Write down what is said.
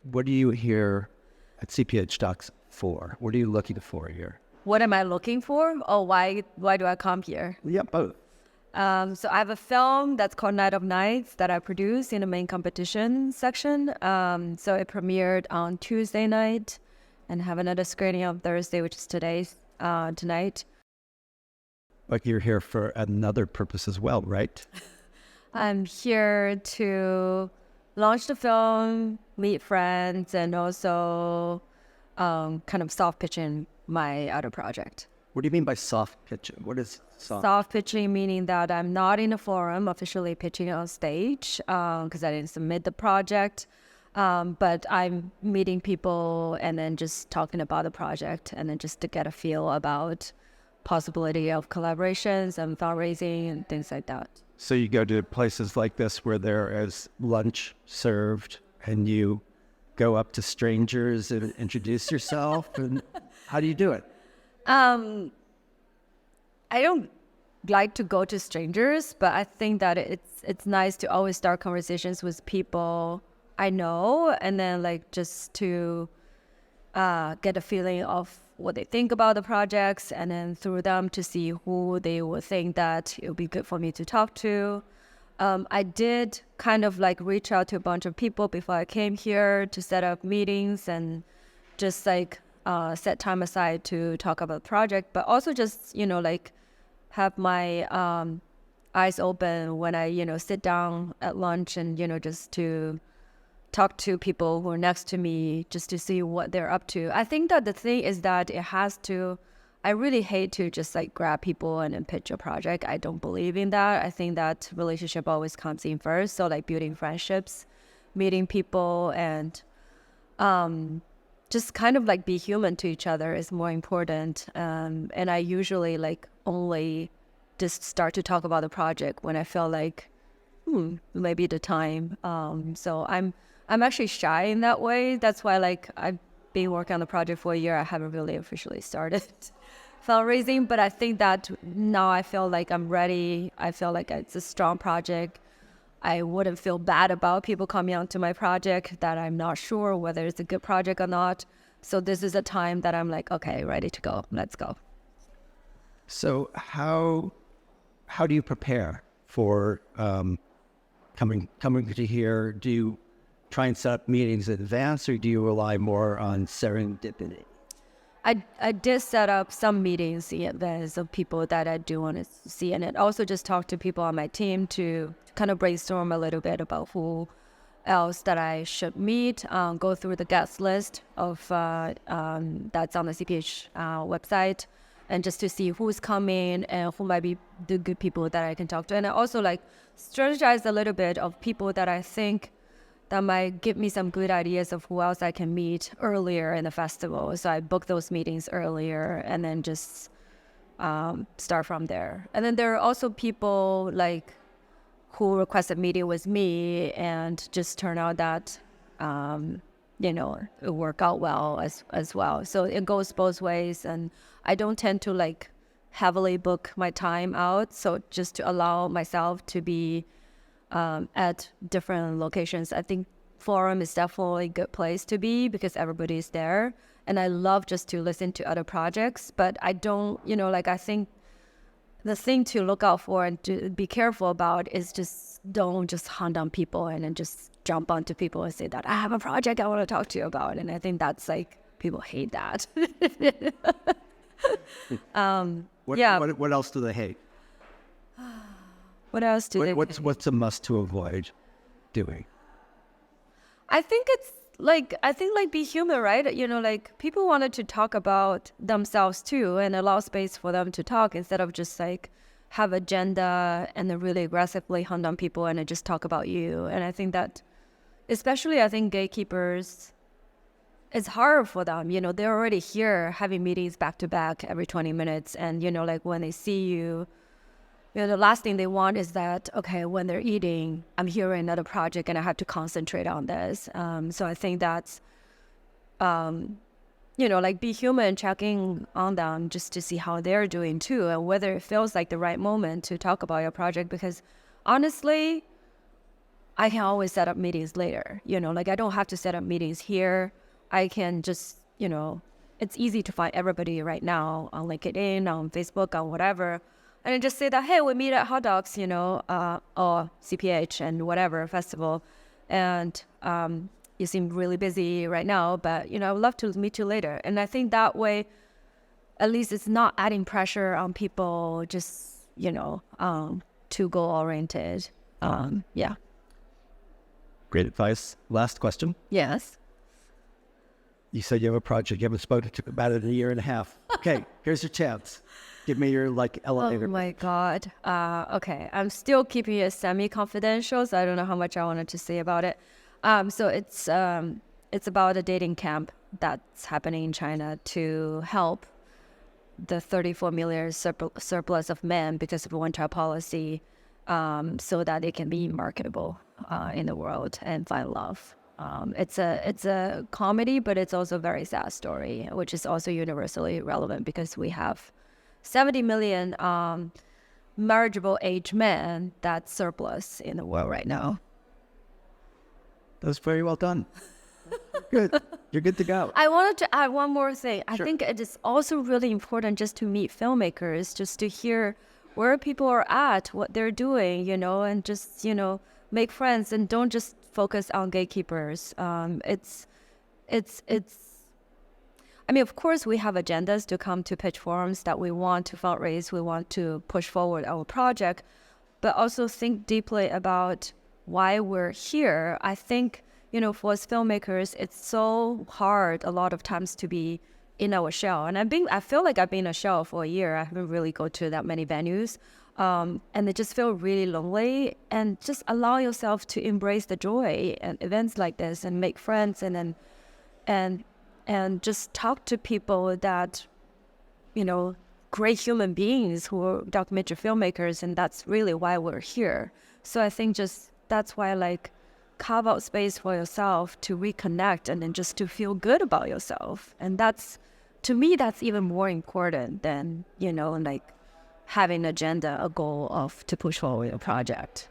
What are you here at CPH DOX for? What are you looking for here? What am I looking for? Oh, why do I come here? Yeah, both. So I have a film that's called Night of Nights that I produced in the main competition section. So it premiered on Tuesday night and have another screening on Thursday, which is tonight. But you're here for another purpose as well, right? I'm here to launch the film, meet friends, and also kind of soft pitching my other project. What do you mean by soft pitching? What is soft? Soft pitching meaning that I'm not in a forum officially pitching on stage because I didn't submit the project. But I'm meeting people and then just talking about the project and then just to get a feel about possibility of collaborations and fundraising and things like that. So you go to places like this where there is lunch served and you go up to strangers and introduce yourself. And how do you do it? I don't like to go to strangers, but I think that it's nice to always start conversations with people I know, and then like just to get a feeling of what they think about the projects, and then through them to see who they would think that it would be good for me to talk to. I did kind of like reach out to a bunch of people before I came here to set up meetings and just like set time aside to talk about the project, but also just, like have my eyes open when I, sit down at lunch and, just to talk to people who are next to me just to see what they're up to. I think that the thing is that I really hate to just like grab people and then pitch a project. I don't believe in that. I think that relationship always comes in first. So like building friendships, meeting people, and just kind of like be human to each other is more important. And I usually like only just start to talk about the project when I feel like, maybe the time. So I'm actually shy in that way. That's why like I've been working on the project for a year. I haven't really officially started fundraising, but I think that now I feel like I'm ready. I feel like it's a strong project. I wouldn't feel bad about people coming onto my project that I'm not sure whether it's a good project or not. So this is a time that I'm like, okay, ready to go. Let's go. So how do you prepare for coming to here? Do you try and set up meetings in advance, or do you rely more on serendipity? I did set up some meetings in advance of people that I do want to see, and it also just talk to people on my team to kind of brainstorm a little bit about who else that I should meet, go through the guest list of that's on the CPH website, and just to see who's coming and who might be the good people that I can talk to. And I also like strategize a little bit of people that I think that might give me some good ideas of who else I can meet earlier in the festival. So I book those meetings earlier and then just start from there. And then there are also people like who requested meeting with me and just turn out that, it work out well as well. So it goes both ways. And I don't tend to like heavily book my time out. So just to allow myself to be at different locations. I think forum is definitely a good place to be because everybody's there. And I love just to listen to other projects, but I don't, I think the thing to look out for and to be careful about is just don't just hunt on people and then just jump onto people and say that I have a project I want to talk to you about. And I think that's like, people hate that. What else do they hate? What else do they? What's a must to avoid doing? I think be human, right? Like people wanted to talk about themselves too and allow space for them to talk instead of just like have agenda and then really aggressively hunt on people and then just talk about you. And I think that, especially I think gatekeepers, it's hard for them. They're already here having meetings back to back every 20 minutes. And, like when they see you, the last thing they want is that, okay, when they're eating, I'm hearing another project and I have to concentrate on this. So I think that's, like be human, checking on them just to see how they're doing too, and whether it feels like the right moment to talk about your project. Because honestly, I can always set up meetings later. Like I don't have to set up meetings here. I can just, it's easy to find everybody right now on LinkedIn, on Facebook, on whatever. And then just say that, hey, we meet at Hot Dogs, or CPH and whatever festival. And you seem really busy right now, but, I would love to meet you later. And I think that way, at least it's not adding pressure on people, just, too goal-oriented. Yeah. Great advice. Last question. Yes. You said you have a project. You haven't spoken to about it in a year and a half. Okay, here's your chance. Give me your elevator. Oh my God. Okay. I'm still keeping it semi-confidential, so I don't know how much I wanted to say about it. So it's about a dating camp that's happening in China to help the 34 million surplus of men because of one-child policy, so that it can be marketable in the world and find love. It's a comedy, but it's also a very sad story, which is also universally relevant because we have 70 million marriageable age men that's surplus in the world right now. That was very well done. Good. You're good to go. I wanted to add one more thing. I Sure. think it is also really important just to meet filmmakers, just to hear where people are at, what they're doing, and just, make friends and don't just focus on gatekeepers. Of course, we have agendas to come to pitch forums that we want to fundraise, we want to push forward our project, but also think deeply about why we're here. I think, for us filmmakers, it's so hard a lot of times to be in our shell. And I feel like I've been in a shell for a year. I haven't really go to that many venues. And they just feel really lonely, and just allow yourself to embrace the joy and events like this and make friends and just talk to people that, great human beings who are documentary filmmakers. And that's really why we're here. So I think that's why carve out space for yourself to reconnect and then just to feel good about yourself. And to me, that's even more important than, having an agenda, a goal to push forward a project.